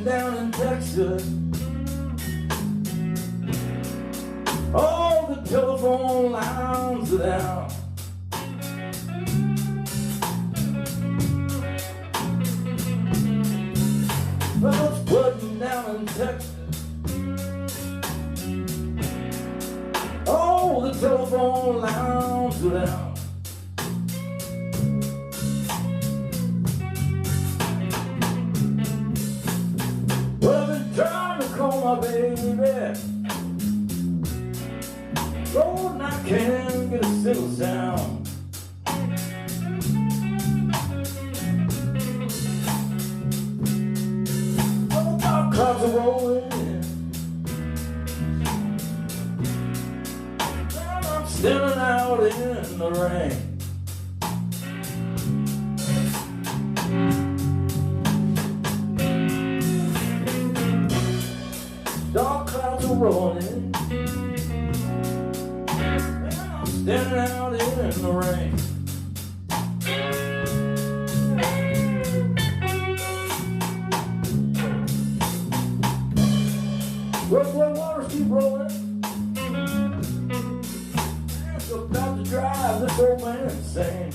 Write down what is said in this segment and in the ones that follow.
flooding down in Texas. All the telephone lines are down. Well, it's flooding down in Texas. All the telephone lines are down. Well, I've been trying to call my baby, oh, and I can't get a single sound. Oh, dark clouds are rolling in, and I'm standing out in the rain. Dark clouds are rolling, and I'm standing out in the rain. Well, the waters keep rolling, and it's about to drive this old man insane.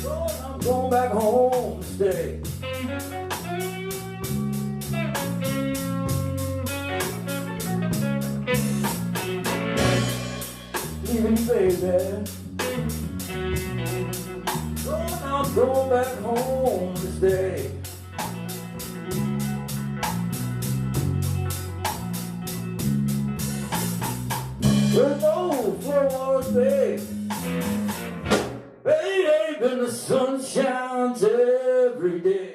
Lord, I'm going back home to stay. Leaving you, baby. Lord, I'm going back home to stay. With no floorboards, babe. Babe, and the sun shines every day.